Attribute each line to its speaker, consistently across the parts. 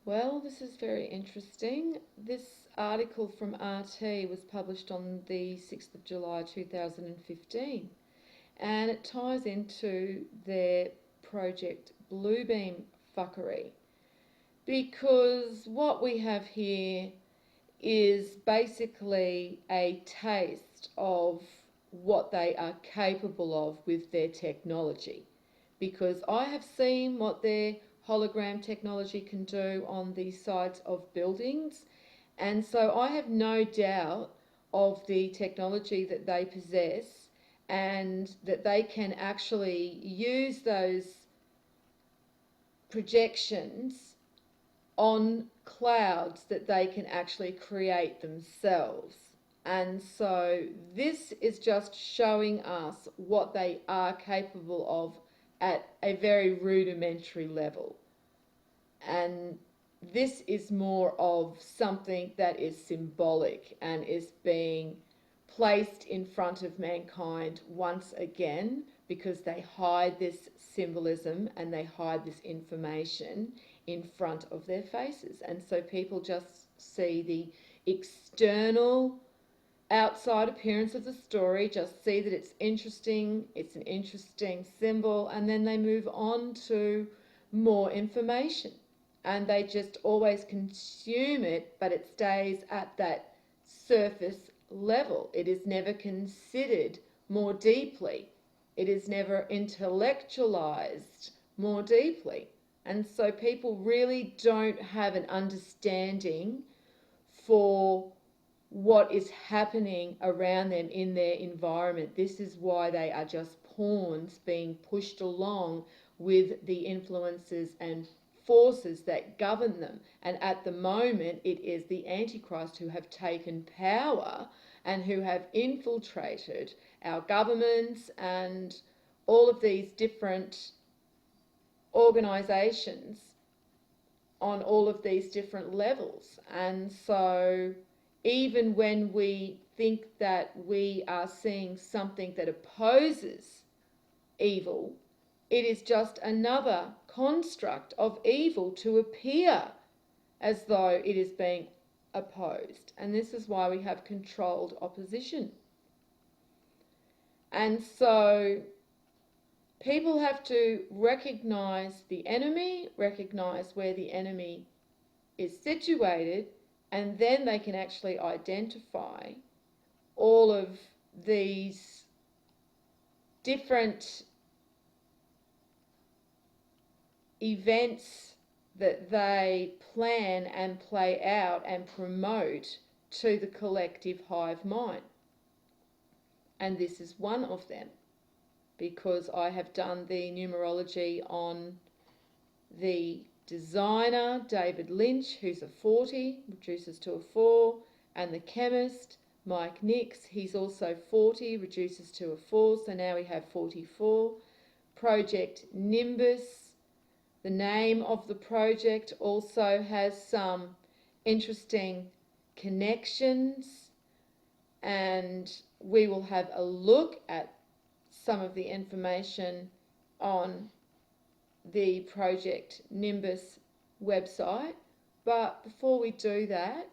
Speaker 1: Well, this is very interesting. This article from RT was published on the 6th of July 2015, and it ties into their project Bluebeam fuckery, because what we have here is basically a taste of what they are capable of with their technology. Because I have seen what their hologram technology can do on the sides of buildings, and so I have no doubt of the technology that they possess and that they can actually use those projections on clouds that they can actually create themselves. And so this is just showing us what they are capable of at a very rudimentary level. And this is more of something that is symbolic and is being placed in front of mankind once again, because they hide this symbolism and they hide this information in front of their faces. And so people just see the external outside appearance of the story, just see that it's interesting, it's an interesting symbol, and then they move on to more information. And they just always consume it, but it stays at that surface level. It is never considered more deeply. It is never intellectualized more deeply. And so people really don't have an understanding for what is happening around them in their environment. This is why they are just pawns being pushed along with the influences and forces that govern them. And at the moment, it is the Antichrist who have taken power and who have infiltrated our governments and all of these different organisations on all of these different levels. And so even when we think that we are seeing something that opposes evil, it is just another construct of evil to appear as though it is being opposed. And this is why we have controlled opposition. And so people have to recognize the enemy, recognize where the enemy is situated, and then they can actually identify all of these different events that they plan and play out and promote to the collective hive mind. And this is one of them, because I have done the numerology on the designer, David Lynch, who's a 40, reduces to a 4, and the chemist, Mike Nix, he's also 40, reduces to a 4, so now we have 44. Project Nimbus, the name of the project also has some interesting connections, and we will have a look at some of the information on the Project Nimbus website. But before we do that,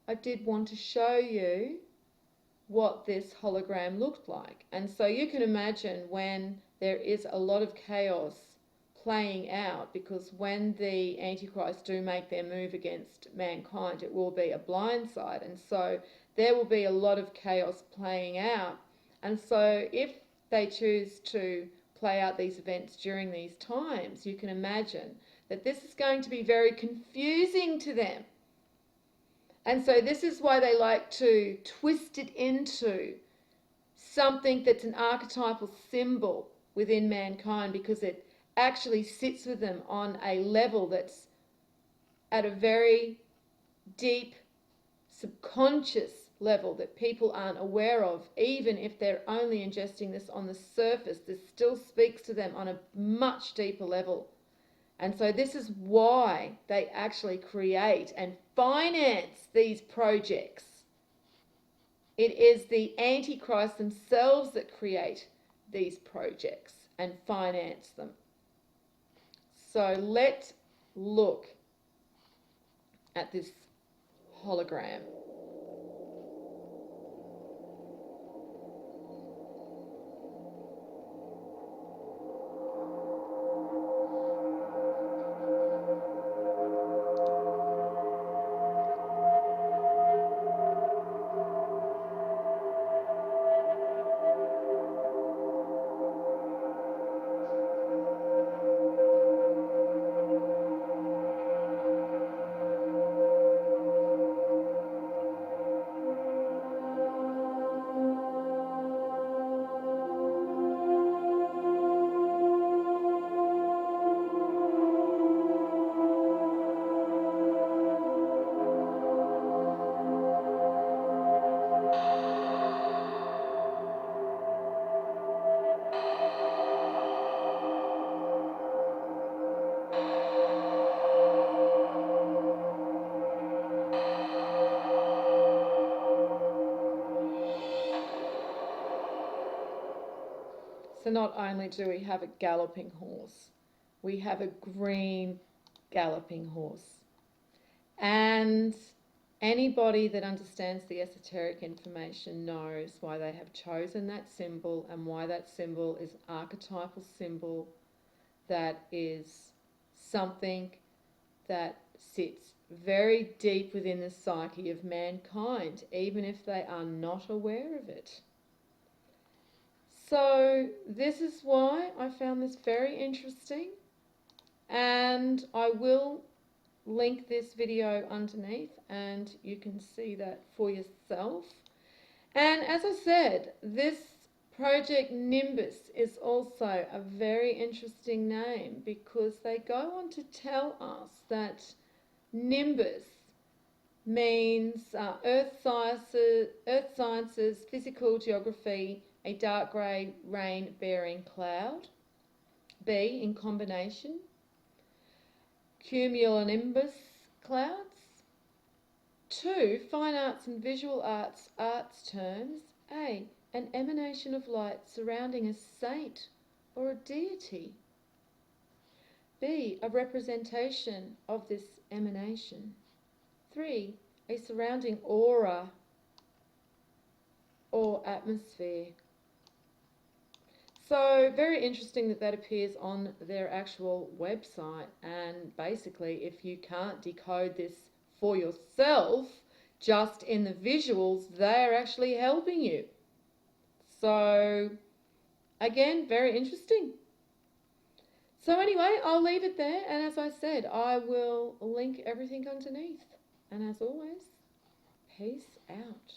Speaker 1: I did want to show you what this hologram looked like. And so you can imagine when there is a lot of chaos playing out, because when the Antichrist do make their move against mankind, it will be a blindside, and so there will be a lot of chaos playing out. And so if they choose to play out these events during these times, you can imagine that this is going to be very confusing to them. And so this is why they like to twist it into something that's an archetypal symbol within mankind, because it actually sits with them on a level that's at a very deep subconscious level that people aren't aware of. Even if they're only ingesting this on the surface, this still speaks to them on a much deeper level. And so this is why they actually create and finance these projects. It is the Antichrist themselves that create these projects and finance them. So let's look at this hologram. So not only do we have a galloping horse, we have a green galloping horse. And anybody that understands the esoteric information knows why they have chosen that symbol and why that symbol is an archetypal symbol that is something that sits very deep within the psyche of mankind, even if they are not aware of it. So this is why I found this very interesting, and I will link this video underneath and you can see that for yourself. And as I said, this Project Nimbus is also a very interesting name because they go on to tell us that Nimbus means earth sciences, physical geography, a dark grey rain-bearing cloud. B, in combination, cumulonimbus clouds. 2, fine arts and visual arts terms. A, an emanation of light surrounding a saint or a deity. B, a representation of this emanation. 3, a surrounding aura or atmosphere. So very interesting that that appears on their actual website, and basically if you can't decode this for yourself just in the visuals, they're actually helping you. So again, very interesting. So anyway, I'll leave it there, and as I said, I will link everything underneath. And as always, peace out.